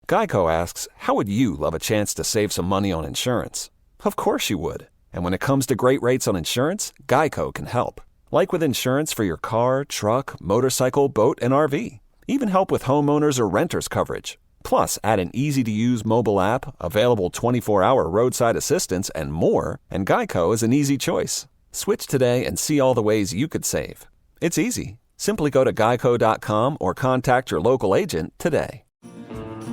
Geico asks, how would you love a chance to save some money on insurance? Of course you would. And when it comes to great rates on insurance, Geico can help. Like with insurance for your car, truck, motorcycle, boat, and RV. Even help with homeowners or renters coverage. Plus, add an easy-to-use mobile app, available 24-hour roadside assistance, and more, and Geico is an easy choice. Switch today and see all the ways you could save. It's easy. Simply go to geico.com or contact your local agent today.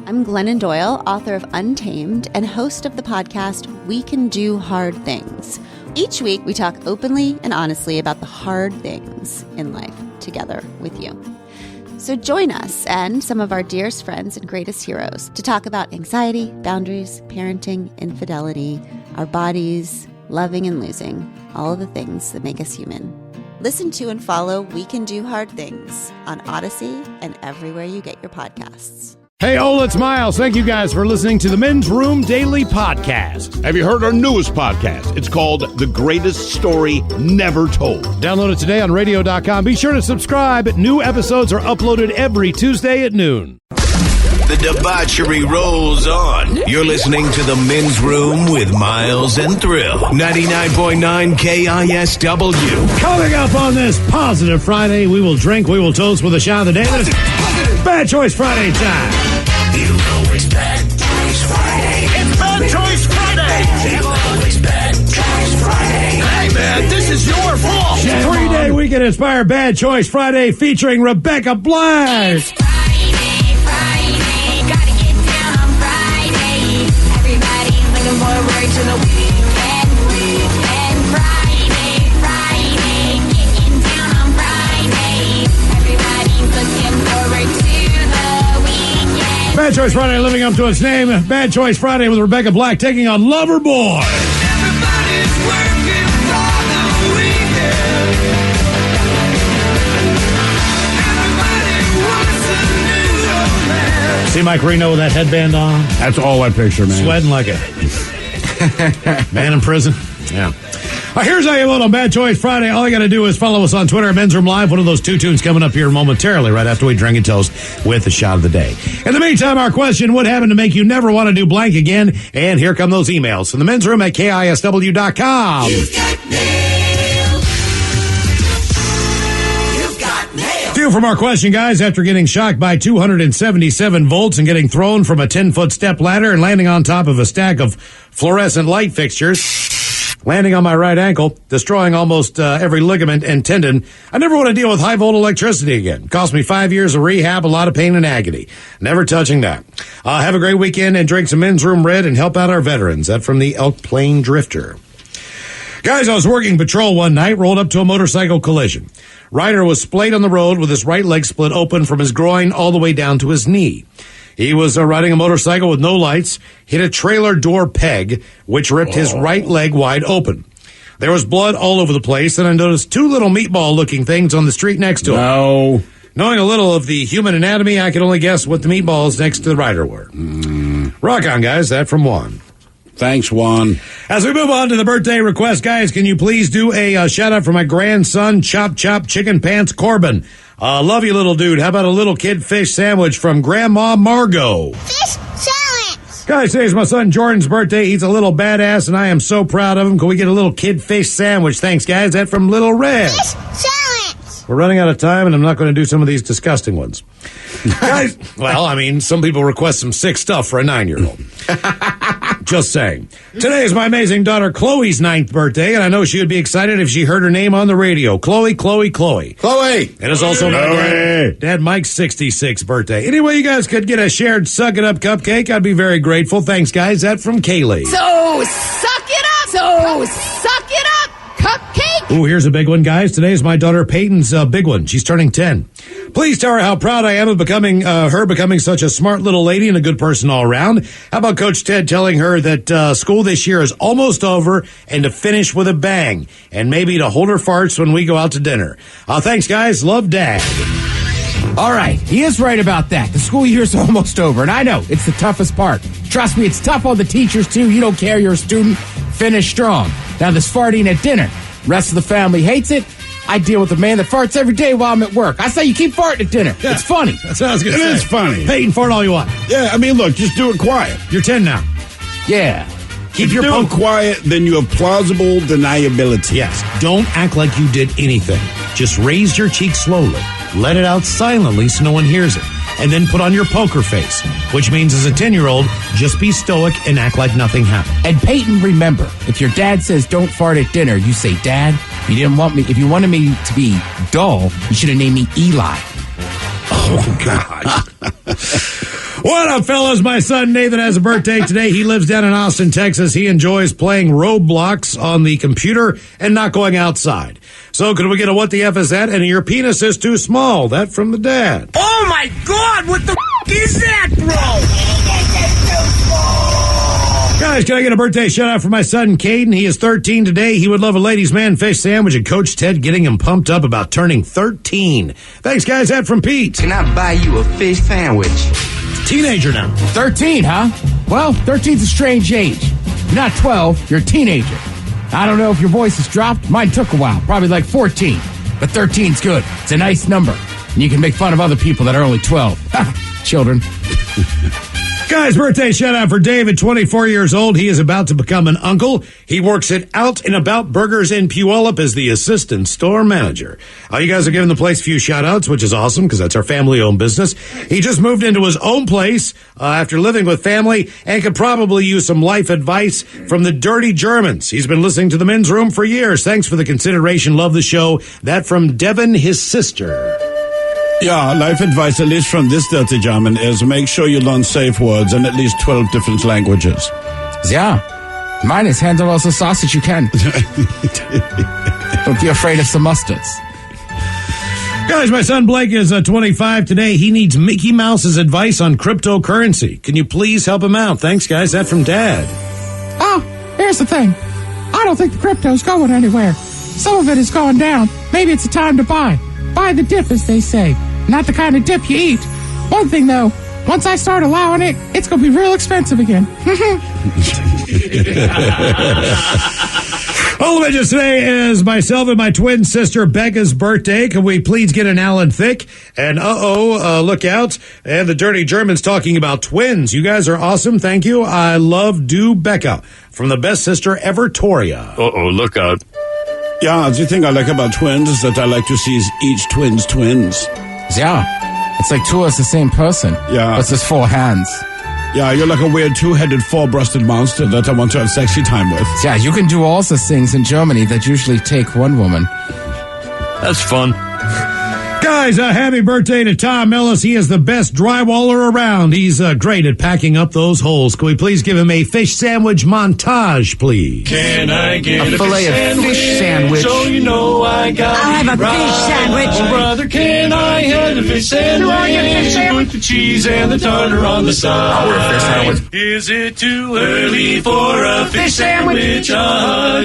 I'm Glennon Doyle, author of Untamed and host of the podcast We Can Do Hard Things. Each week, we talk openly and honestly about the hard things in life together with you. So join us and some of our dearest friends and greatest heroes to talk about anxiety, boundaries, parenting, infidelity, our bodies, loving and losing, all of the things that make us human. Listen to and follow We Can Do Hard Things on Odyssey and everywhere you get your podcasts. Hey, it's Miles. Thank you guys for listening to the Men's Room Daily Podcast. Have you heard our newest podcast? It's called The Greatest Story Never Told. Download it today on radio.com. Be sure to subscribe. New episodes are uploaded every Tuesday at noon. The debauchery rolls on. You're listening to The Men's Room with Miles and Thrill. 99.9 KISW. Coming up on this positive Friday, we will drink, we will toast with a shot of the day. Bad Choice Friday time. You know it's Bad Choice Friday. It's Bad Choice Friday. You know it's Bad Choice Friday. Hey, man, this is your fault. 3-day weekend inspired Bad Choice Friday featuring Rebecca Black. It's Friday, gotta get down on Friday. Everybody's looking forward to the weekend. Friday, getting down on Friday. Everybody's looking forward to the weekend. Bad Choice Friday living up to its name. Bad Choice Friday with Rebecca Black taking on Loverboy. Everybody's working for the weekend. Everybody wants a new romance. See Mike Reno with that headband on? That's all I picture, man. Sweating like a man in prison. Yeah. Here's how you vote on Bad Choice Friday. All you got to do is follow us on Twitter at Men's Room Live. One of those two tunes coming up here momentarily right after we drink and toast with the shot of the day. In the meantime, our question, what happened to make you never want to do blank again? And here come those emails from the Men's Room at KISW.com. You've got mail. You've got mail. Few from our question, guys. After getting shocked by 277 volts and getting thrown from a 10-foot step ladder and landing on top of a stack of fluorescent light fixtures, landing on my right ankle, destroying almost every ligament and tendon. I never want to deal with high-volt electricity again. Cost me 5 years of rehab, a lot of pain and agony. Never touching that. Have a great weekend and drink some Men's Room Red and help out our veterans. That from the Elk Plain Drifter. Guys, I was working patrol one night, rolled up to a motorcycle collision. Rider was splayed on the road with his right leg split open from his groin all the way down to his knee. He was riding a motorcycle with no lights, hit a trailer door peg, which ripped his right leg wide open. There was blood all over the place, and I noticed two little meatball-looking things on the street next to him. Knowing a little of the human anatomy, I could only guess what the meatballs next to the rider were. Rock on, guys. That from Juan. Thanks, Juan. As we move on to the birthday request, guys, can you please do a shout-out for my grandson, Chop Chop Chicken Pants Corbin? Love you, little dude. How about a little kid fish sandwich from Grandma Margot? Fish sandwich. Guys, today's my son Jordan's birthday. He's a little badass, and I am so proud of him. Can we get a little kid fish sandwich? Thanks, guys. That from Little Red. Fish sandwich. We're running out of time, and I'm not going to do some of these disgusting ones. Guys, well, I mean, some people request some sick stuff for a 9-year-old. Just saying. Today is my amazing daughter Chloe's 9th birthday, and I know she would be excited if she heard her name on the radio. Chloe. Chloe! It is also my dad Mike's 66th birthday. Anyway, you guys could get a shared Suck It Up cupcake, I'd be very grateful. Thanks, guys. That from Kaylee. So suck it up, cupcake. Ooh, here's a big one, guys. Today is my daughter Peyton's big one. She's turning 10. Please tell her how proud I am of becoming such a smart little lady and a good person all around. How about Coach Ted telling her that school this year is almost over and to finish with a bang, and maybe to hold her farts when we go out to dinner. Thanks, guys. Love, Dad. All right, he is right about that. The school year is almost over, and I know it's the toughest part. Trust me, it's tough on the teachers, too. You don't care, you're a student. Finish strong. Now, this farting at dinner. Rest of the family hates it. I deal with a man that farts every day while I'm at work. I say you keep farting at dinner. Yeah. It's funny. That's what I was going to say. It is funny. Peyton, fart all you want. Yeah, I mean, look, just do it quiet. You're 10 now. Yeah. Keep If your you do it poke. quiet, then you have plausible deniability. Yes. Don't act like you did anything. Just raise your cheek slowly. Let it out silently so no one hears it. And then put on your poker face, which means as a 10-year-old, just be stoic and act like nothing happened. And Peyton, remember, if your dad says don't fart at dinner, you say, Dad, you didn't want me. If you wanted me to be dull, you should have named me Eli. Oh, gosh. What up, fellas? My son Nathan has a birthday today. He lives down in Austin, Texas. He enjoys playing Roblox on the computer and not going outside. So could we get a what the F is that? And your penis is too small. That from the dad. Oh, my God! What the is that, bro? Guys, can I get a birthday shout out for my son Caden? He is 13 today. He would love a ladies' man fish sandwich and Coach Ted getting him pumped up about turning 13. Thanks, guys. That from Pete. Can I buy you a fish sandwich? Teenager now. 13, huh? Well, 13's a strange age. You're not 12, you're a teenager. I don't know if your voice has dropped. Mine took a while, probably like 14. But 13's good. It's a nice number. And you can make fun of other people that are only 12. Children. Guys, birthday shout out for David, 24 years old. He is about to become an uncle. He works at Out and About Burgers in Puyallup as the assistant store manager. You guys are giving the place a few shout outs, which is awesome because that's our family owned business. He just moved into his own place after living with family and could probably use some life advice from the Dirty Germans. He's been listening to the men's room for years. Thanks for the consideration. Love the show. That from Devin, his sister. Yeah, life advice, at least from this dirty German, is make sure you learn safe words in at least 12 different languages. Yeah. Mine is handle us a sausage you can. Don't be afraid of some mustards. Guys, my son Blake is 25 today. He needs Mickey Mouse's advice on cryptocurrency. Can you please help him out? Thanks, guys. That from Dad. Oh, here's the thing. I don't think the crypto's going anywhere. Some of it is going down. Maybe it's a time to buy. Buy the dip, as they say. Not the kind of dip you eat. One thing, though. Once I start allowing it, it's going to be real expensive again. All the midgets today is myself and my twin sister Becca's birthday. Can we please get an Alan Thicke? And look out. And the Dirty Germans talking about twins. You guys are awesome. Thank you. I love Do Becca from the best sister ever, Toria. Look out. Yeah, the thing I like about twins is that I like to see each twins twins. Yeah. It's like two of us the same person. Yeah. But just 4 hands. Yeah, you're like a weird two-headed, four-breasted monster that I want to have sexy time with. Yeah, you can do all those things in Germany that usually take one woman. That's fun. Guys, happy birthday to Tom Ellis. He is the best drywaller around. He's great at packing up those holes. Can we please give him a fish sandwich montage, please? Can I get A fillet of fish sandwich. So you know I got I'll have a fish sandwich. Oh, brother, can I have a fish sandwich? Do I get a fish sandwich? With the cheese and the tartar on the side. I'll order a fish sandwich. Is it too early for a fish sandwich?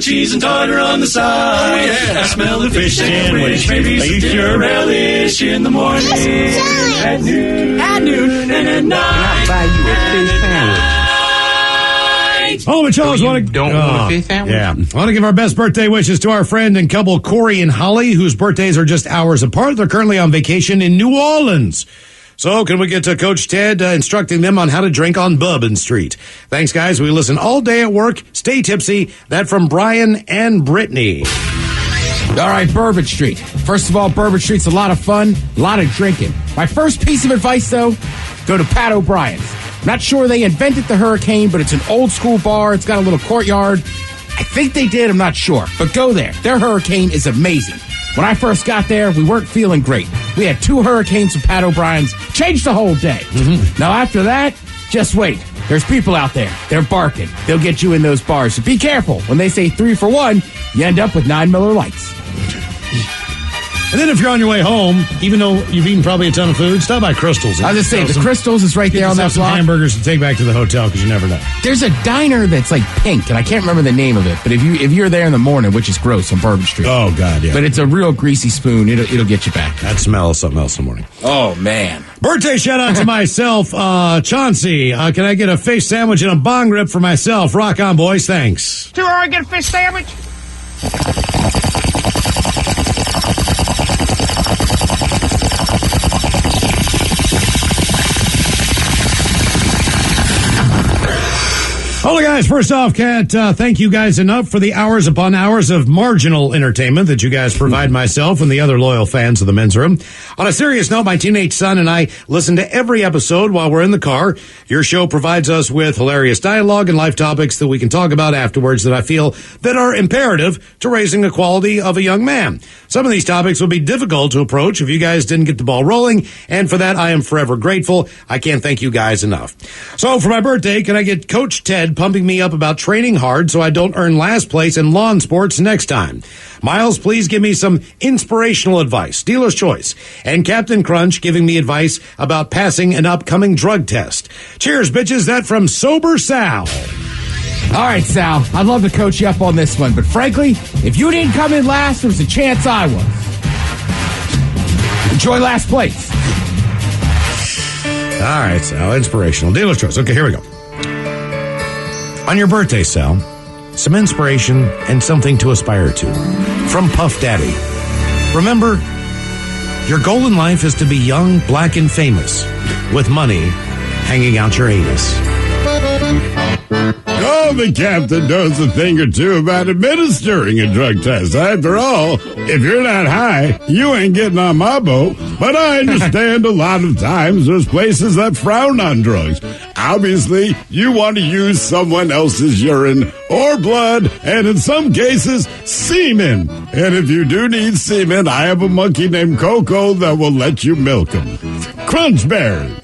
Cheese and tartar on the side. Oh, yeah. I smell the fish sandwich. Maybe some dinner relish in the morning. At noon and at night. Can I buy you a fish sandwich? Oh, but y'all want to don't want a fish sandwich? Yeah, I want to give our best birthday wishes to our friend and couple Corey and Holly, whose birthdays are just hours apart. They're currently on vacation in New Orleans. So can we get to Coach Ted instructing them on how to drink on Bourbon Street? Thanks, guys. We listen all day at work. Stay tipsy. That from Brian and Brittany. All right, Bourbon Street. First of all, Bourbon Street's a lot of fun, a lot of drinking. My first piece of advice, though, go to Pat O'Brien's. I'm not sure they invented the Hurricane, but it's an old school bar. It's got a little courtyard. I think they did, I'm not sure. But go there. Their Hurricane is amazing. When I first got there, we weren't feeling great. We had 2 Hurricanes from Pat O'Brien's. Changed the whole day. Now, after that, just wait. There's people out there. They're barking. They'll get you in those bars. So be careful. When they say 3 for 1, you end up with 9 Miller Lights. And then if you're on your way home, even though you've eaten probably a ton of food, stop by Crystal's. I was just saying, the Crystals is right there on that some block. hamburgers to take back to the hotel because you never know. There's a diner that's like pink, and I can't remember the name of it. But if you're there in the morning, which is gross on Bourbon Street. Oh, God, yeah. But it's a real greasy spoon. It'll get you back. That smell is something else in the morning. Oh, man. Birthday shout out to myself, Chauncey. Can I get a fish sandwich and a bong rip for myself? Rock on, boys. Thanks. Do I get a fish sandwich? Well, guys, first off, can't thank you guys enough for the hours upon hours of marginal entertainment that you guys provide myself and the other loyal fans of the Men's Room. On a serious note, my teenage son and I listen to every episode while we're in the car. Your show provides us with hilarious dialogue and life topics that we can talk about afterwards that I feel that are imperative to raising the quality of a young man. Some of these topics would be difficult to approach if you guys didn't get the ball rolling, and for that I am forever grateful. I can't thank you guys enough. So for my birthday, can I get Coach Ted pumping me up about training hard so I don't earn last place in lawn sports next time? Miles, please give me some inspirational advice, dealer's choice. And Captain Crunch giving me advice about passing an upcoming drug test. Cheers, bitches. That from Sober Sal. All right, Sal, I'd love to coach you up on this one, but frankly, if you didn't come in last, there's a chance I was. Enjoy last place. All right, Sal, inspirational. Dealer's choice. Okay, here we go. On your birthday, Sal, some inspiration and something to aspire to. From Puff Daddy. Remember, your goal in life is to be young, black, and famous, with money hanging out your anus. Oh, the captain knows a thing or two about administering a drug test. After all, if you're not high, you ain't getting on my boat. But I understand a lot of times there's places that frown on drugs. Obviously, you want to use someone else's urine or blood, and in some cases, semen. And if you do need semen, I have a monkey named Coco that will let you milk him. Crunch berries.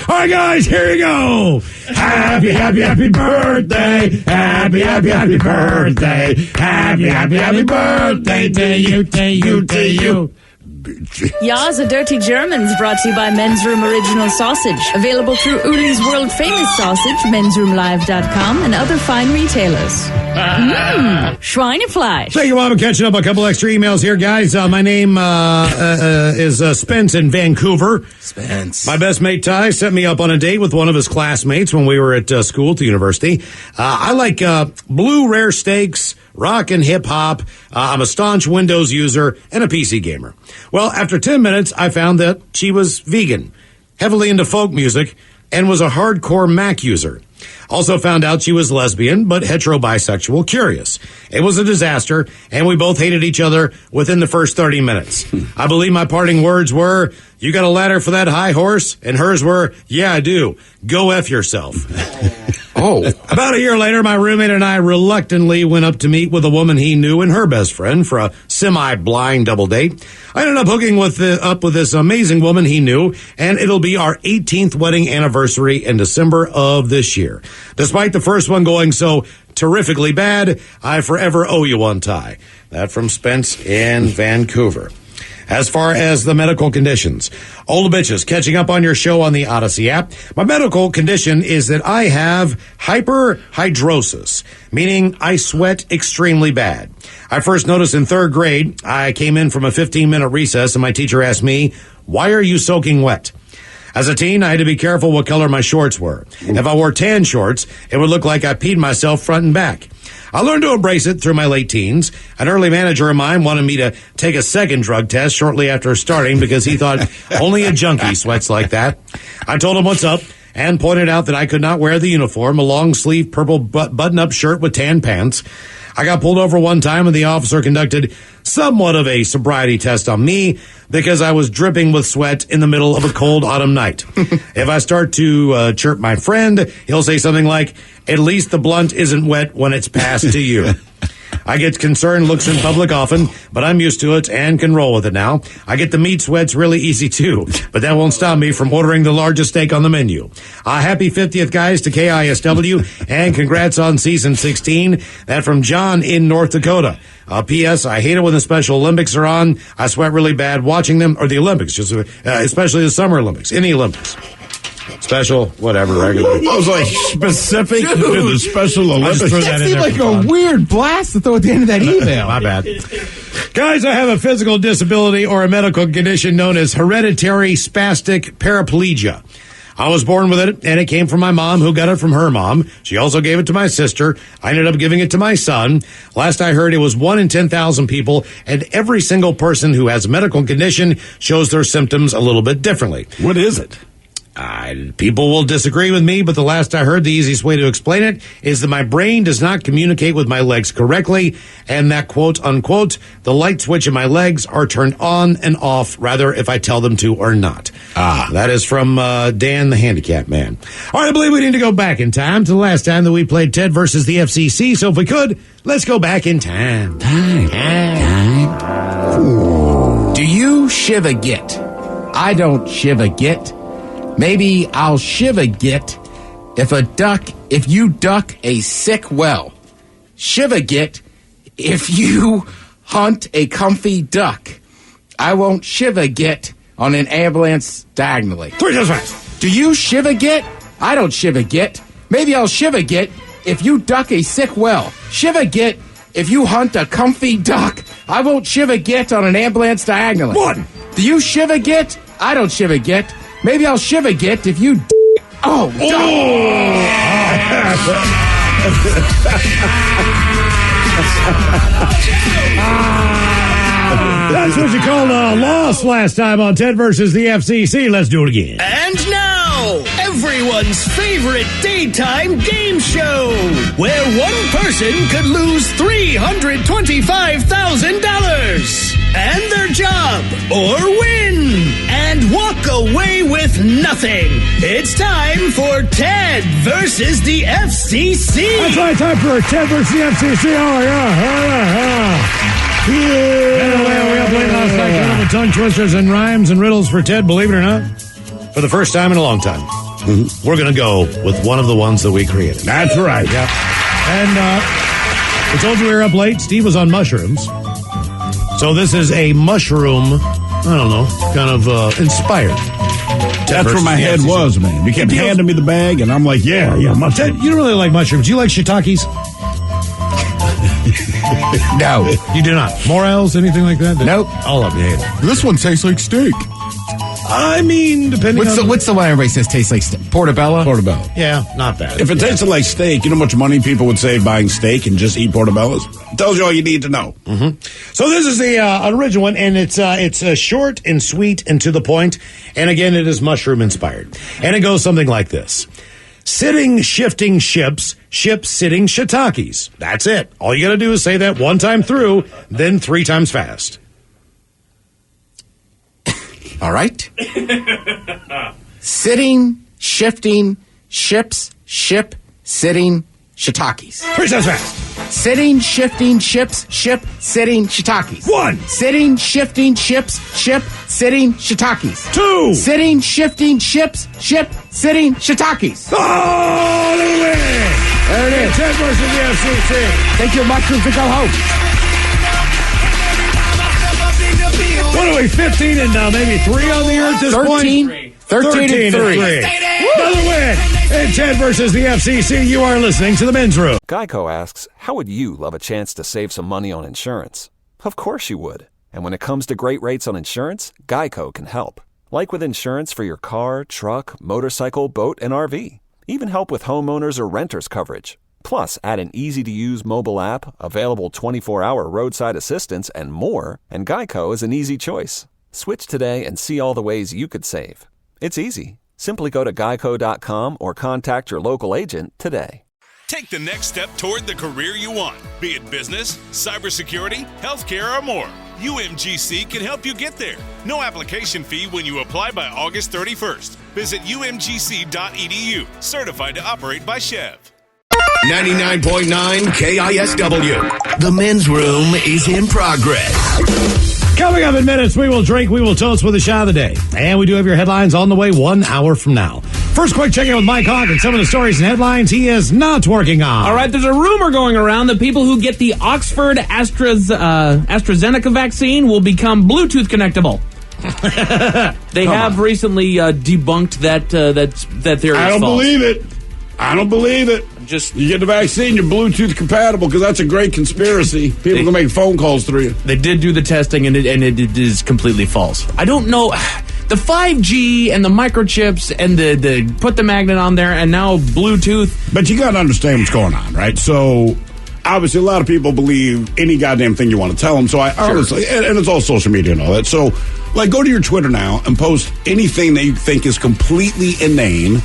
All right, guys, here you go. Happy, happy, happy birthday. Happy, happy, happy birthday. Happy, happy, happy birthday to you, to you, to you. Ya's a Dirty Germans brought to you by Men's Room Original Sausage. Available through Uli's World Famous Sausage, mensroomlive.com, and other fine retailers. Schweinefleisch. Thank you, Bob. I'm catching up a couple extra emails here, guys. My name is Spence in Vancouver. Spence. My best mate, Ty, set me up on a date with one of his classmates when we were at school at the university. I like blue rare steaks, rock and hip-hop. I'm a staunch Windows user and a PC gamer. Well, after 10 minutes, I found that she was vegan, heavily into folk music, and was a hardcore Mac user. Also found out she was lesbian, but hetero-bisexual curious. It was a disaster, and we both hated each other within the first 30 minutes. I believe my parting words were, "You got a ladder for that high horse?" And hers were, "Yeah, I do. Go F yourself." Oh. About a year later, my roommate and I reluctantly went up to meet with a woman he knew and her best friend for a semi-blind double date. I ended up hooking up with this amazing woman he knew, and it'll be our 18th wedding anniversary in December of this year. Despite the first one going so terrifically bad, I forever owe you one, Ty. That from Spence in Vancouver. As far as the medical conditions, old bitches, catching up on your show on the Odyssey app. My medical condition is that I have hyperhidrosis, meaning I sweat extremely bad. I first noticed in third grade. I came in from a 15-minute recess and my teacher asked me, "Why are you soaking wet?" As a teen, I had to be careful what color my shorts were. If I wore tan shorts, it would look like I peed myself front and back. I learned to embrace it through my late teens. An early manager of mine wanted me to take a second drug test shortly after starting because he thought only a junkie sweats like that. I told him what's up and pointed out that I could not wear the uniform, a long-sleeve purple button-up shirt with tan pants. I got pulled over one time and the officer conducted somewhat of a sobriety test on me because I was dripping with sweat in the middle of a cold autumn night. If I start to chirp my friend, he'll say something like, "At least the blunt isn't wet when it's passed to you." I get concerned looks in public often, but I'm used to it and can roll with it now. I get the meat sweats really easy too, but that won't stop me from ordering the largest steak on the menu. Happy 50th, guys, to KISW, and congrats on season 16. That from John in North Dakota. P.S. I hate it when the Special Olympics are on. I sweat really bad watching them, or the Olympics, just especially the Summer Olympics, any Olympics. Special, whatever, regular. I was like specific to the Special Olympics. That seemed like a weird blast to throw at the end of that email. My bad. Guys, I have a physical disability or a medical condition known as hereditary spastic paraplegia. I was born with it, and it came from my mom, who got it from her mom. She also gave it to my sister. I ended up giving it to my son. Last I heard, it was 1 in 10,000 people, and every single person who has a medical condition shows their symptoms a little bit differently. What is it? People will disagree with me, but the last I heard, the easiest way to explain it is that my brain does not communicate with my legs correctly, and that, quote unquote, the light switch in my legs are turned on and off, rather if I tell them to or not. That is from Dan, the handicap man. All right, I believe we need to go back in time to the last time that we played Ted versus the FCC, so if we could, let's go back in time. Do you shiver git? I don't shiver git. Maybe I'll shiver git if you duck a sick well. Shiver git if you hunt a comfy duck. I won't shiver git on an ambulance diagonally. 3 times fast. Do you shiver git? I don't shiver git. Maybe I'll shiver git if you duck a sick well. Shiver git if you hunt a comfy duck. I won't shiver git on an ambulance diagonally. 1. Do you shiver git? I don't shiver git. Maybe I'll shiver git if you. That's what you called a loss last time on Ted versus the FCC. Let's do it again. And now, everyone's favorite daytime game show, where one person could lose $325,000 and their job, or win and walk away with nothing. It's time for Ted versus the FCC. That's right, time for Ted versus the FCC. Oh, yeah. Anyway, we played last night kind of tongue twisters and rhymes and riddles for Ted, believe it or not. For the first time in a long time. We're going to go with one of the ones that we created. That's right. Yeah. And I told you we were up late. Steve was on mushrooms. So this is a mushroom, I don't know, kind of inspired. That's where my head was, man. You kept handing me the bag, and I'm like, yeah, mushrooms. Ted, you don't really like mushrooms. Do you like shiitakes? No. You do not. Morels, anything like that? Nope. All of you hate it. This one tastes like steak. I mean, depending on... What's the one everybody says tastes like steak? Portobello? Portobello. Yeah, not bad. If it tasted like steak, you know how much money people would save buying steak and just eat portobellos? It tells you all you need to know. Mm-hmm. So this is the original one, and it's short and sweet and to the point. And again, it is mushroom inspired. And it goes something like this. Sitting, shifting ships, ships sitting shiitakes. That's it. All you got to do is say that one time through, then 3 times fast. All right. Sitting, shifting, ships, ship, sitting, shiitakes. 3 times fast. Sitting, shifting, ships, ship, sitting, shiitakes. 1. Sitting, shifting, ships, ship, sitting, shiitakes. 2. Sitting, shifting, ships, ship, sitting, shiitakes. Oh, the win! There it is. Ted versus the FCC. Take your mushrooms and go home. What are we, 15 and maybe 3 on the air at this 13, point? 13 and 3. Another win. And Ted versus the FCC. You are listening to The Men's Room. Geico asks, how would you love a chance to save some money on insurance? Of course you would. And when it comes to great rates on insurance, Geico can help. Like with insurance for your car, truck, motorcycle, boat, and RV. Even help with homeowners or renters coverage. Plus, add an easy-to-use mobile app, available 24-hour roadside assistance, and more, and Geico is an easy choice. Switch today and see all the ways you could save. It's easy. Simply go to geico.com or contact your local agent today. Take the next step toward the career you want, be it business, cybersecurity, healthcare, or more. UMGC can help you get there. No application fee when you apply by August 31st. Visit umgc.edu, certified to operate by Chev. 99.9 KISW. The men's room is in progress. Coming up in minutes, we will drink, we will toast with a shot of the day. And we do have your headlines on the way 1 hour from now. First, quick check-in with Mike Hawk and some of the stories and headlines he is not working on. All right, there's a rumor going around that people who get the Oxford AstraZeneca vaccine will become Bluetooth connectable. They have recently debunked that theory. I don't false. believe it. I don't believe it. You get the vaccine, you're Bluetooth compatible, because that's a great conspiracy. People can make phone calls through you. They did do the testing, and it is completely false. I don't know. the 5G and the microchips and the put the magnet on there and now Bluetooth. But you got to understand what's going on, right? So obviously a lot of people believe any goddamn thing you want to tell them. So I honestly, and it's all social media and all that. So like go to your Twitter now and post anything that you think is completely inane.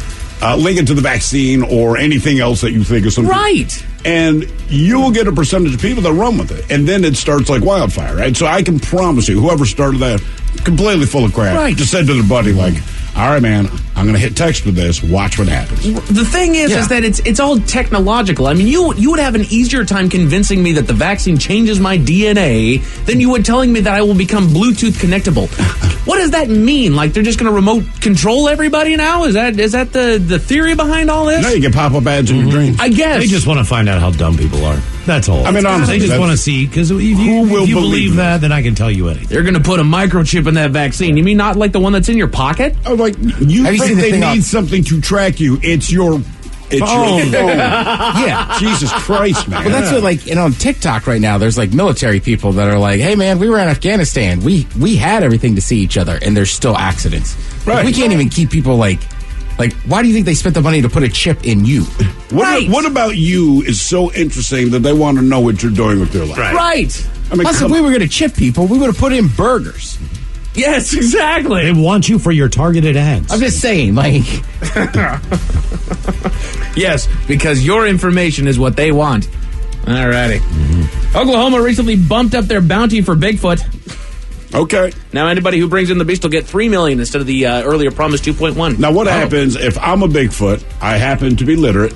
Link it to the vaccine or anything else that you think is something. Right. And you will get a percentage of people that run with it. And then it starts like wildfire, right? So I can promise you, whoever started that, completely full of crap. Right. Just said to their buddy, like, all right, man, I'm going to hit text with this. Watch what happens. The thing is that it's all technological. I mean, you would have an easier time convincing me that the vaccine changes my DNA than you would telling me that I will become Bluetooth connectable. What does that mean? Like they're just going to remote control everybody now? Is that the theory behind all this? No, you get pop-up ads in your dreams. I guess. They just want to find out how dumb people are. That's all. I mean, honestly, they just want to see, because if you believe that, then I can tell you anything. They're going to put a microchip in that vaccine. You mean not like the one that's in your pocket? Oh, like you think they need something to track you? It's your phone. Yeah. Jesus Christ, man. Well, that's what, like, on TikTok right now, there's, like, military people that are like, hey, man, we were in Afghanistan. We had everything to see each other, and there's still accidents. Right. Like, we can't even keep people, like, why do you think they spent the money to put a chip in you? What about you is so interesting that they want to know what you're doing with your life? Right. I mean, Plus, if we were going to chip people, we would have put in burgers. Yes, exactly. They want you for your targeted ads. I'm just saying, like... Yes, because your information is what they want. All righty. Oklahoma recently bumped up their bounty for Bigfoot. Okay. Now anybody who brings in the beast will get $3 million instead of the earlier promised 2.1. Now what happens if I'm a Bigfoot, I happen to be literate,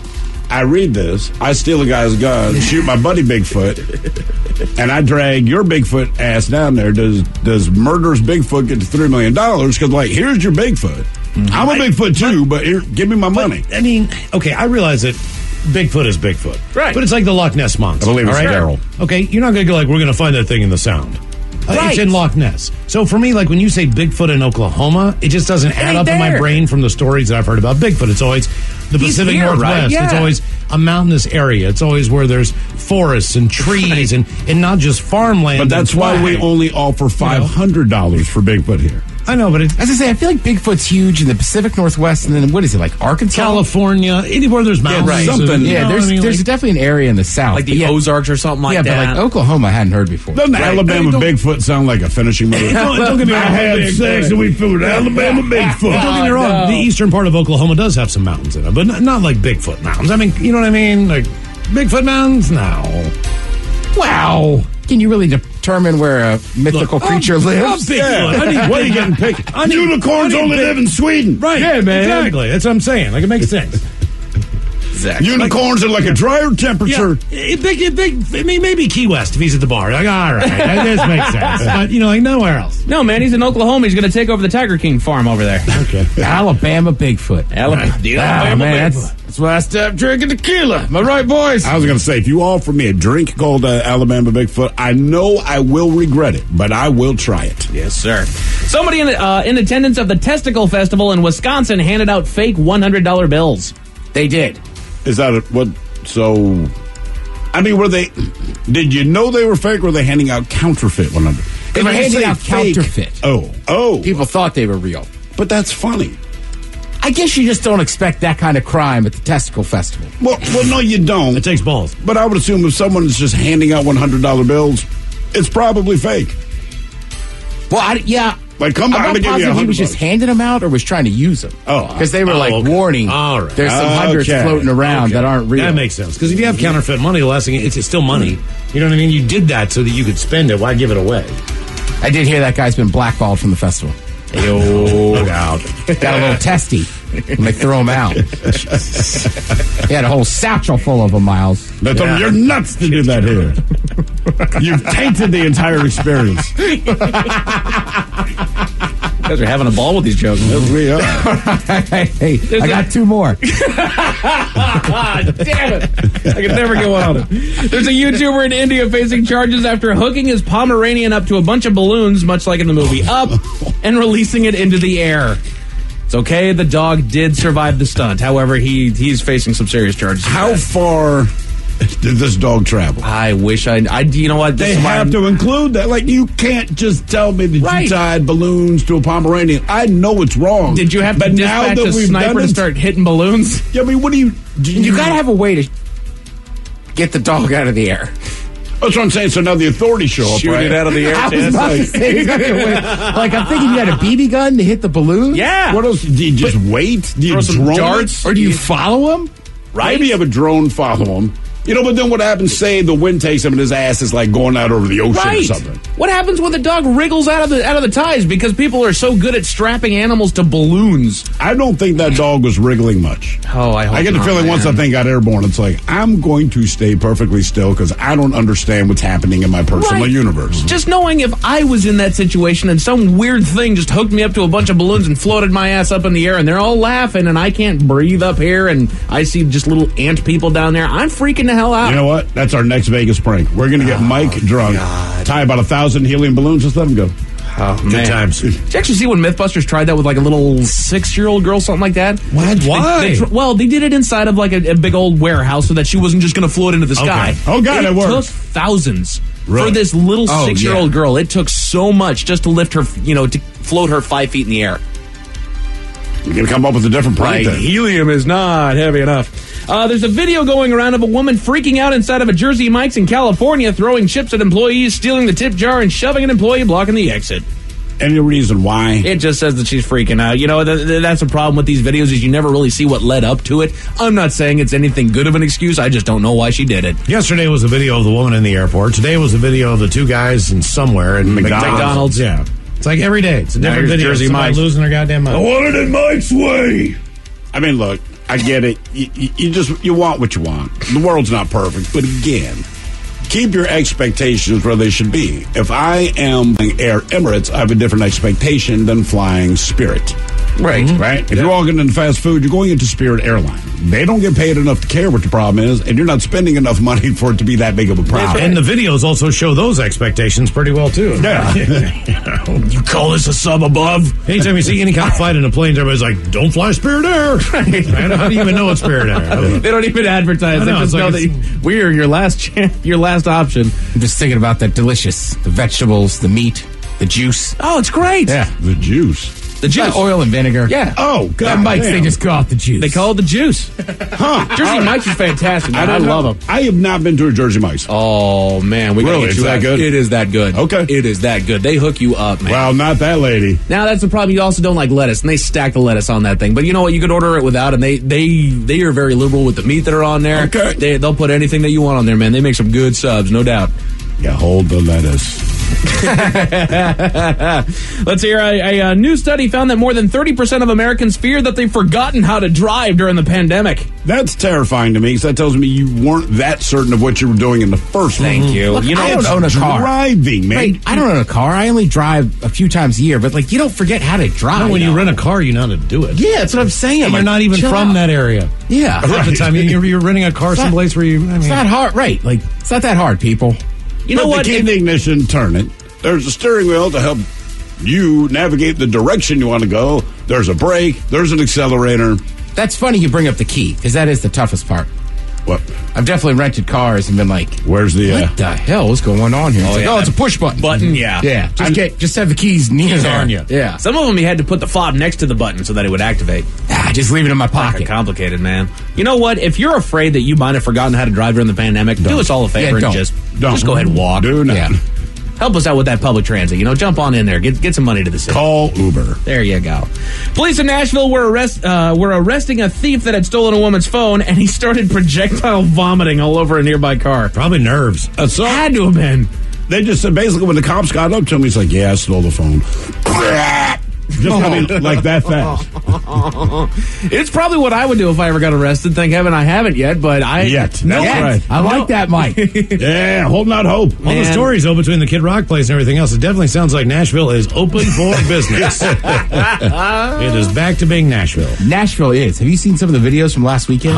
I read this, I steal a guy's gun, shoot my buddy Bigfoot, and I drag your Bigfoot ass down there? Does murderous Bigfoot get to $3 million? Because, like, here's your Bigfoot. I'm a Bigfoot too, but here, give me my money. I mean, okay, I realize that Bigfoot is Bigfoot. Right. But it's like the Loch Ness Monster. I believe it's all right? Daryl. Okay, you're not going to go like, we're going to find that thing in the Sound. Right. It's in Loch Ness. So for me, like when you say Bigfoot in Oklahoma, it just doesn't add up in my brain from the stories that I've heard about Bigfoot. It's always the Pacific here, Northwest. right? Yeah. It's always a mountainous area. It's always where there's forests and trees and not just farmland. But that's why we only offer $500 for Bigfoot here. I know, but as I say, I feel like Bigfoot's huge in the Pacific Northwest, and then what is it, like Arkansas? California, anywhere there's mountains. Something. Yeah, there's definitely an area in the South. Like the Ozarks or something like that. Yeah, but like Oklahoma I hadn't heard before. Doesn't Alabama Bigfoot sound like a finishing move? Don't get me wrong. I had sex and we fooled Alabama Bigfoot. Don't get me wrong. The eastern part of Oklahoma does have some mountains in it, but not like Bigfoot mountains. I mean, you know what I mean? Like Bigfoot mountains? No. Wow. Can you really determine where a mythical creature lives? Bigfoot. What are you getting picked? Unicorns only live in Sweden. Right. Yeah, man. Exactly. That's what I'm saying. Like, it makes sense. Exactly. Unicorns are like a drier temperature. Yeah. I mean, maybe Key West if he's at the bar. Like, all right. This makes sense. But, like, nowhere else. No, man, he's in Oklahoma. He's going to take over the Tiger King farm over there. Okay. Alabama Bigfoot. Alabama man, Bigfoot. that's why I stopped drinking tequila. Am I right, boys? I was going to say, if you offer me a drink called Alabama Bigfoot, I know I will regret it, but I will try it. Yes, sir. Somebody in attendance of the Testicle Festival in Wisconsin handed out fake $100 bills. They did. Is that what? So, I mean, did you know they were fake, or were they handing out counterfeit 100? They were handing out counterfeit. Oh. People thought they were real. But that's funny. I guess you just don't expect that kind of crime at the Testicle Festival. Well, no, you don't. It takes balls. But I would assume if someone is just handing out $100 bills, it's probably fake. Well, yeah. Like, come on, I'm not positive he was just handing them out or was trying to use them. Oh. Because they were okay. warning. All right. There's some hundreds floating around that aren't real. That makes sense. Because if you have counterfeit money, the last thing, it's still money. You know what I mean? You did that so that you could spend it. Why give it away? I did hear that guy's been blackballed from the festival. Look out. Got a little testy when they throw him out. He had a whole satchel full of them, Miles. You're nuts to do that here. You've tainted the entire experience. You guys are having a ball with these jokes. Yes, we are. Hey, I got two more. Damn it. I can never go on it. There's a YouTuber in India facing charges after hooking his Pomeranian up to a bunch of balloons, much like in the movie Up, and releasing it into the air. It's okay, the dog did survive the stunt. However, he's facing some serious charges. How far did this dog travel? I wish I you know what? They have to include that. Like, you can't just tell me that you tied balloons to a Pomeranian. I know it's wrong. Did you have to dispatch a sniper to start hitting balloons? Yeah, I mean, what do you got to have a way to get the dog out of the air. That's what I'm saying. So now the authorities show up, Shoot right? it out of the air. I was about to say, there's gotta be a way. Like, I'm thinking you had a BB gun to hit the balloon? Yeah. What else? Do you just wait? Do you Throw some drone darts? it? Or do you follow him? Right? Maybe you have a drone follow him. You know, but then what happens, say the wind takes him and his ass is like going out over the ocean or something. What happens when the dog wriggles out of the ties because people are so good at strapping animals to balloons? I don't think that dog was wriggling much. Oh, I hope I get the not, feeling once man. that thing got airborne, it's like, I'm going to stay perfectly still because I don't understand what's happening in my personal Right. universe. Just knowing if I was in that situation and some weird thing just hooked me up to a bunch of balloons and floated my ass up in the air and they're all laughing and I can't breathe up here and I see just little ant people down there, I'm freaking the hell out. You know what? That's our next Vegas prank. We're going to get Mike drunk, tie about 1,000 helium balloons, just let him go. Oh, Good times. Did you actually see when Mythbusters tried that with like a little 6-year-old girl, something like that? What? Why? They did it inside of like a big old warehouse so that she wasn't just going to float into the sky. Oh, God, it worked. took thousands Really? for this little Oh, 6-year-old yeah. girl. It took so much just to lift her, to float her 5 feet in the air. You're going to come up with a different prank then. Helium is not heavy enough. There's a video going around of a woman freaking out inside of a Jersey Mike's in California, throwing chips at employees, stealing the tip jar, and shoving an employee blocking the exit. Any reason why? It just says that she's freaking out. You know, that's a problem with these videos is you never really see what led up to it. I'm not saying it's anything good of an excuse. I just don't know why she did it. Yesterday was a video of the woman in the airport. Today was a video of the two guys in somewhere in McDonald's. Yeah. It's like every day. It's a Now different here's video. Jersey Somebody Mike's. losing their goddamn mind. I want it in Mike's way. I mean, look, I get it. You want what you want. The world's not perfect, but again, keep your expectations where they should be. If I am flying Air Emirates, I have a different expectation than flying Spirit. Right. Right? If you're walking into fast food, you're going into Spirit Airline. They don't get paid enough to care what the problem is, and you're not spending enough money for it to be that big of a problem. And the videos also show those expectations pretty well, too. Yeah. You call this a sub above? Anytime you see any kind of flight in a plane, everybody's like, don't fly Spirit Air. How do you even know it's Spirit Air? They don't even advertise. I They know, just it's know like that we're your last option. I'm just thinking about that delicious. The vegetables, the meat, the juice. Oh, it's great. Yeah. The juice. The juice. Oil and vinegar. Yeah. Oh, God. That Mike's, damn. they just call it the juice. They call it the juice. Jersey Mike's is fantastic. Man. I love them. I have not been to a Jersey Mike's. Oh, man. We gotta Really? get It's you that out. good? It is that good. Okay. It is that good. They hook you up, man. Well, not that lady. Now, that's the problem. You also don't like lettuce, and they stack the lettuce on that thing. But you know what? You could order it without, and they are very liberal with the meat that are on there. Okay. They'll put anything that you want on there, man. They make some good subs, no doubt. Yeah, hold the lettuce. Let's hear a new study found that more than 30% of Americans fear that they've forgotten how to drive during the pandemic. That's terrifying to me because that tells me you weren't that certain of what you were doing in the first place. Thank you. Look, You know, I don't own a car. Driving, man. Right, I don't own a car. I only drive a few times a year, but like you don't forget how to drive. No, when you rent a car, you know how to do it. Yeah, that's what I'm saying. And Like, you're not even chill from out. that area. Yeah. Half the time you're renting a car It's not- someplace where you. I It's mean, not hard, right? Like it's not that hard, people. You know Put what? the key in the ignition, turn it. There's a steering wheel to help you navigate the direction you want to go. There's a brake. There's an accelerator. That's funny you bring up the key because that is the toughest part. What? I've definitely rented cars and been like, Where's the? what the hell is going on here? It's like, yeah. it's a push button. Button, yeah. Yeah. Just have the keys near there. on you. Yeah. Some of them you had to put the fob next to the button so that it would activate. Just leave it in my pocket. Complicated, man. You know what? If you're afraid that you might have forgotten how to drive during the pandemic, do us all a favor Yeah, and don't. just go ahead and walk. Do not. Yeah. Help us out with that public transit. Jump on in there. Get some money to the city. Call Uber. There you go. Police in Nashville were arresting a thief that had stolen a woman's phone, and he started projectile vomiting all over a nearby car. probably nerves. So Had to have been. they just said basically when the cops got up to him, he's like, "Yeah, I stole the phone." Just I mean, like that fast. It's probably what I would do if I ever got arrested. Thank heaven I haven't yet, but I... Yet. That's right. I like that, Mike. Yeah, holding out hope. All the Man. stories, though, between the Kid Rock place and everything else, it definitely sounds like Nashville is open for business. It is back to being Nashville. Nashville is. Have you seen some of the videos from last weekend?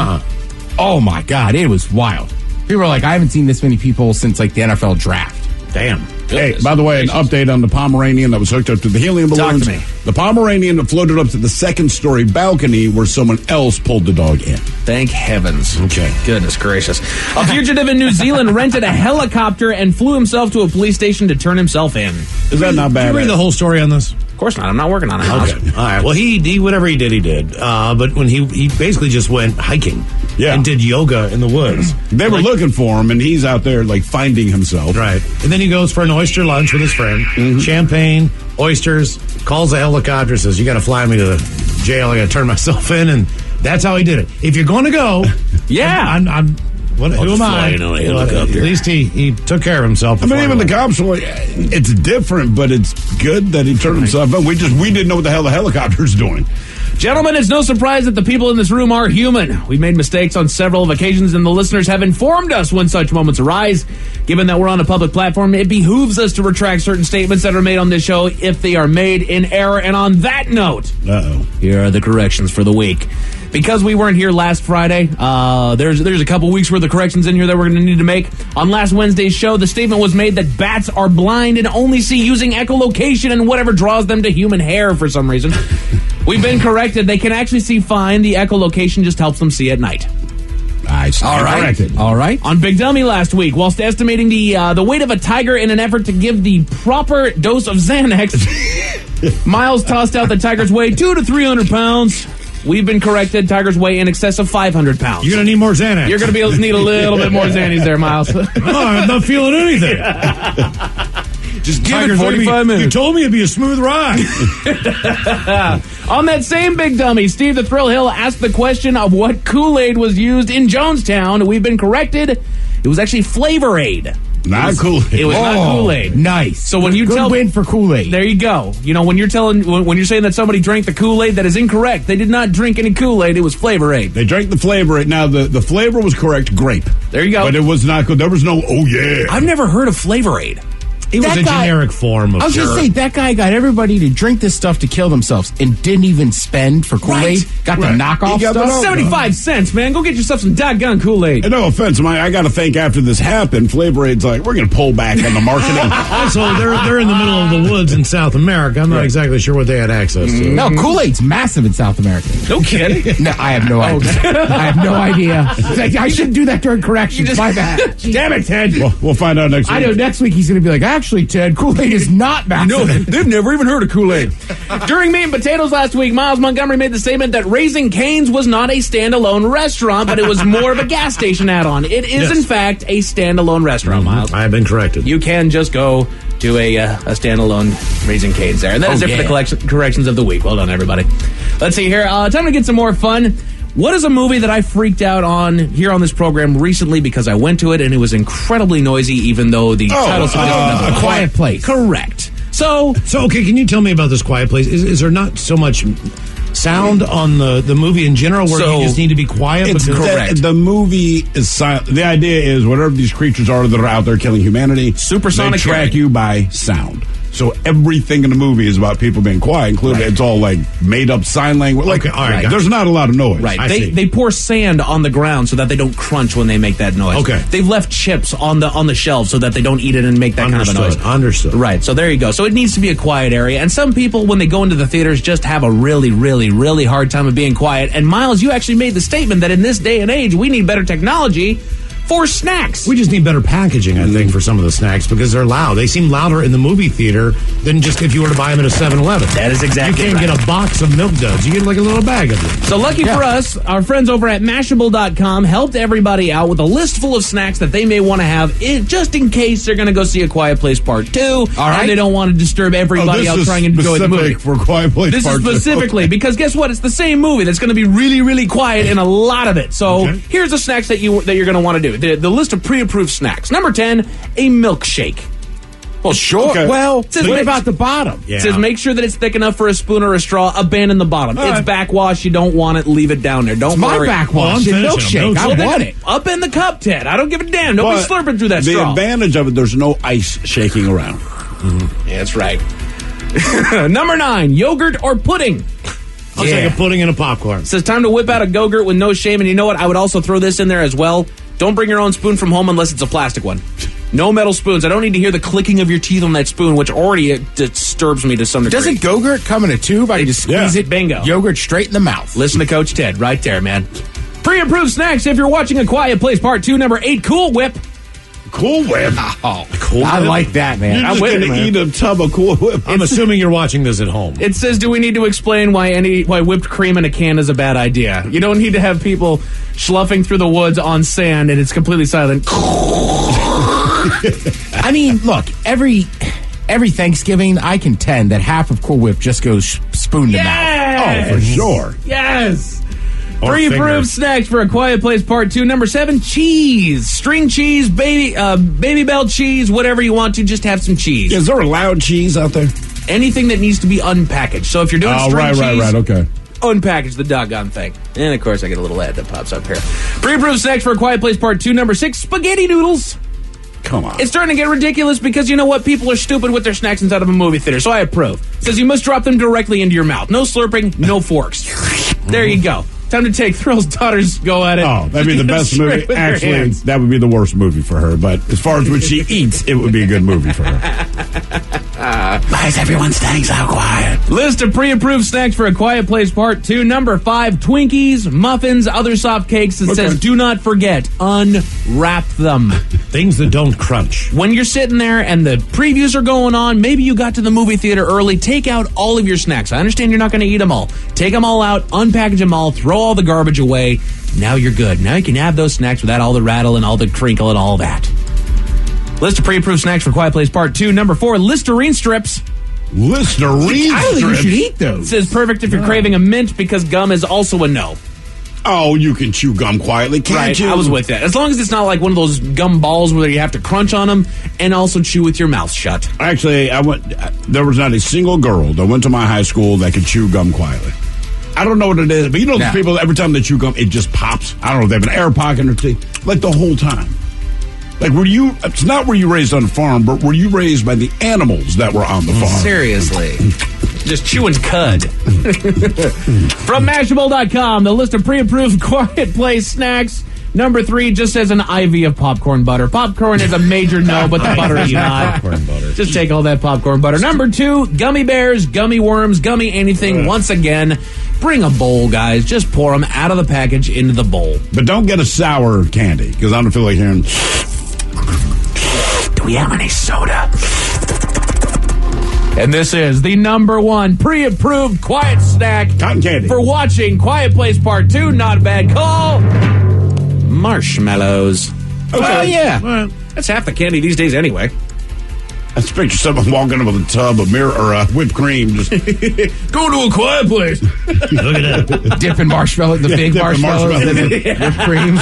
Oh my God, it was wild. People were like, I haven't seen this many people since like the NFL draft. Damn. Hey, by the way, an update on the Pomeranian that was hooked up to the helium balloons. Talk to me. The Pomeranian floated up to the second-story balcony where someone else pulled the dog in. Thank heavens. Okay. Goodness gracious. A fugitive in New Zealand rented a helicopter and flew himself to a police station to turn himself in. Is that not bad? Did you read the whole story on this? Of course not. I'm not working on it. Okay. All right. Well, he whatever he did. But when he basically just went hiking and did yoga in the woods. They were looking for him, and he's out there, like, finding himself. Right. And then he goes for an oyster lunch with his friend. Champagne, oysters, calls the helicopter, says, you got to fly me to the jail. I got to turn myself in. And that's how he did it. If you're going to go, yeah. Who am I? At least he took care of himself. I mean, even the cops were like, it's different, but it's good that he turned himself in. We didn't know what the hell the helicopter's doing. Gentlemen, it's no surprise that the people in this room are human. We've made mistakes on several occasions, and the listeners have informed us when such moments arise. Given that we're on a public platform, it behooves us to retract certain statements that are made on this show if they are made in error. And on that note, here are the corrections for the week. Because we weren't here last Friday, there's a couple weeks worth of corrections in here that we're going to need to make. On last Wednesday's show, the statement was made that bats are blind and only see using echolocation and whatever draws them to human hair for some reason. We've been corrected. They can actually see fine. The echolocation just helps them see at night. All right. On Big Dummy last week, whilst estimating the weight of a tiger in an effort to give the proper dose of Xanax, Miles tossed out the tiger's weight 200 to 300 pounds. We've been corrected. Tigers weigh in excess of 500 pounds. You're going to need more Xanax. You're going to need a little bit more Xannies there, Miles. I'm not feeling anything. Just give it 45 minutes. You told me it'd be a smooth ride. On that same Big Dummy, Steve the Thrill Hill asked the question of what Kool-Aid was used in Jonestown. We've been corrected. It was actually Flavor-Aid. Not Kool-Aid. It was not Kool-Aid. Nice. So when you Good win for Kool-Aid. There you go. You know, when you're saying that somebody drank the Kool-Aid, that is incorrect. They did not drink any Kool-Aid. It was Flavor-Aid. They drank the Flavor-Aid. Now, the flavor was correct, grape. There you go. But it was not good. There was no, I've never heard of Flavor-Aid. It was a generic form of I was going to say, that guy got everybody to drink this stuff to kill themselves and didn't even spend for Kool-Aid. Got the knockoff stuff. 75 cents, man. Go get yourself some doggone Kool-Aid. And no offense, I got to think after this happened, Flavor-Aid's like, we're going to pull back on the marketing. Also, they're in the middle of the woods in South America. I'm not exactly sure what they had access to. No, Kool-Aid's massive in South America. No kidding. No, I have no idea. I have no idea. I shouldn't do that during corrections. My bad. Damn it, Ted. We'll find out next week. I know next week he's going to be like, actually, Ted, Kool-Aid is not massive. No, they've never even heard of Kool-Aid. During Meat and Potatoes last week, Miles Montgomery made the statement that Raising Cane's was not a standalone restaurant, but it was more of a gas station add-on. It is, in fact, a standalone restaurant, Miles. I have been corrected. You can just go to a standalone Raising Cane's there. And that is it for the corrections of the week. Well done, everybody. Let's see here. Time to get some more fun. What is a movie that I freaked out on here on this program recently because I went to it and it was incredibly noisy, even though the title suggested A Quiet Place. Correct. So okay, can you tell me about this Quiet Place? Is there not so much sound on the movie in general where you just need to be quiet? It's correct. The movie is silent. The idea is whatever these creatures are that are out there killing humanity, supersonic, they track you by sound. So everything in the movie is about people being quiet, including it's all like made up sign language. Like, all right, there's not a lot of noise. Right. They pour sand on the ground so that they don't crunch when they make that noise. Okay. They've left chips on the shelf so that they don't eat it and make that kind of a noise. Understood. Right. So there you go. So it needs to be a quiet area. And some people, when they go into the theaters, just have a really, really, really hard time of being quiet. And Miles, you actually made the statement that in this day and age, we need better technology for snacks. We just need better packaging, I think, for some of the snacks because they're loud. They seem louder in the movie theater than just if you were to buy them at a 7-Eleven. That is exactly You can't get a box of Milk Duds. You get like a little bag of them. So lucky for us, our friends over at Mashable.com helped everybody out with a list full of snacks that they may want to have just in case they're going to go see A Quiet Place Part 2. All right. And they don't want to disturb everybody else trying to enjoy the movie. For Quiet Place This Part is specifically because guess what? It's the same movie that's going to be really, really quiet in a lot of it. So here's the snacks that you're going to want to do. The list of pre-approved snacks. Number 10, a milkshake. Well, sure. Okay. Well, what about the bottom? It says make sure that it's thick enough for a spoon or a straw. Abandon the bottom. It's backwash. You don't want it. Leave it down there. Don't worry. My backwash. Milkshake. I want it. Up in the cup, Ted. I don't give a damn. Don't be slurping through that straw. The advantage of it, there's no ice shaking around. Yeah, that's right. Number 9, yogurt or pudding. I'll take a pudding and a popcorn. It says time to whip out a Go-Gurt with no shame. And you know what? I would also throw this in there as well. Don't bring your own spoon from home unless it's a plastic one. No metal spoons. I don't need to hear the clicking of your teeth on that spoon, which already disturbs me to some degree. Doesn't Go-Gurt come in a tube? I can just squeeze it. Bingo. Yogurt straight in the mouth. Listen to Coach Ted right there, man. Pre-approved snacks if you're watching A Quiet Place Part 2, number 8, Cool Whip. Cool Whip? Oh, Cool Whip. I like that, man. You're just going to eat a tub of Cool Whip. I'm assuming you're watching this at home. It says, do we need to explain why whipped cream in a can is a bad idea? You don't need to have people schluffing through the woods on sand and it's completely silent. I mean, look, every Thanksgiving, I contend that half of Cool Whip just goes spoon to mouth. Oh, for sure. Yes. Or Pre-approved fingers. snacks for A Quiet Place Part 2, number 7, cheese. String cheese, baby bell cheese, whatever you want to, just have some cheese. Is there allowed cheese out there? Anything that needs to be unpackaged. So if you're doing string cheese, right, okay. unpackage the doggone thing. And of course, I get a little ad that pops up here. Pre-approved snacks for A Quiet Place Part 2, number 6, spaghetti noodles. Come on. It's starting to get ridiculous because you know what? People are stupid with their snacks inside of a movie theater, so I approve. It says you must drop them directly into your mouth. No slurping, no forks. There you go. Time to take Thrill's daught's go at it. Oh, that'd be the best movie. Actually, that would be the worst movie for her. But as far as what she eats, it would be a good movie for her. Why is everyone staying so quiet? List of pre-approved snacks for A Quiet Place Part 2. Number 5, Twinkies, muffins, other soft cakes. It says, do not forget, unwrap them. Things that don't crunch. When you're sitting there and the previews are going on, maybe you got to the movie theater early, take out all of your snacks. I understand you're not going to eat them all. Take them all out, unpackage them all, throw all the garbage away. Now you're good. Now you can have those snacks without all the rattle and all the crinkle and all that. List of pre-approved snacks for Quiet Place Part 2. Number 4, Listerine strips. Listerine I don't think you strips? should eat those. It says perfect if you're craving a mint because gum is also a no. Oh, you can chew gum quietly, can't Right, you? I was with that. As long as it's not like one of those gum balls where you have to crunch on them and also chew with your mouth shut. Actually, there was not a single girl that went to my high school that could chew gum quietly. I don't know what it is, but you know those people, every time they chew gum, it just pops. I don't know if they have an air pocket in their teeth. Like the whole time. Like, it's not where you raised on the farm, but were you raised by the animals that were on the farm? Seriously. Just chewing cud. From Mashable.com, the list of pre-approved Quiet Place snacks. Number 3 just says an IV of popcorn butter. Popcorn is a major no, but the butter is not. Popcorn butter. Just take all that popcorn butter. Number 2, gummy bears, gummy worms, gummy anything. Once again, bring a bowl, guys. Just pour them out of the package into the bowl. But don't get a sour candy, because I don't feel like hearing... Do we have any soda? And this is the number 1 pre-approved quiet snack Cotton candy. for watching Quiet Place Part 2. Not a bad call. Marshmallows. Okay. Oh, yeah. All right. That's half the candy these days anyway. I just picture someone walking up with a tub of whipped cream. Just Go to a quiet place. Look at that. Dipping marshmallow, the big dipping marshmallows in marshmallows. the whipped cream.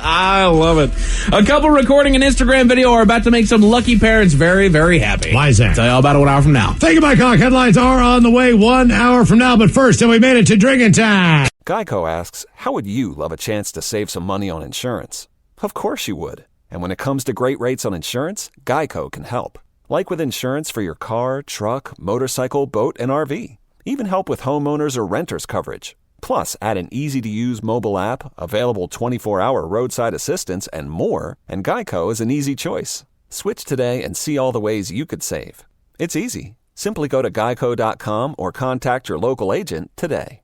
I love it. A couple recording an Instagram video are about to make some lucky parents very, very happy. Why is that? Tell you all about it 1 hour from now. Thank you, Mike Hawk. Headlines are on the way 1 hour from now. But first, we made it to drinking time. Geico asks, how would you love a chance to save some money on insurance? Of course you would. And when it comes to great rates on insurance, Geico can help. Like with insurance for your car, truck, motorcycle, boat, and RV. Even help with homeowners or renters coverage. Plus, add an easy-to-use mobile app, available 24-hour roadside assistance, and more, and Geico is an easy choice. Switch today and see all the ways you could save. It's easy. Simply go to geico.com or contact your local agent today.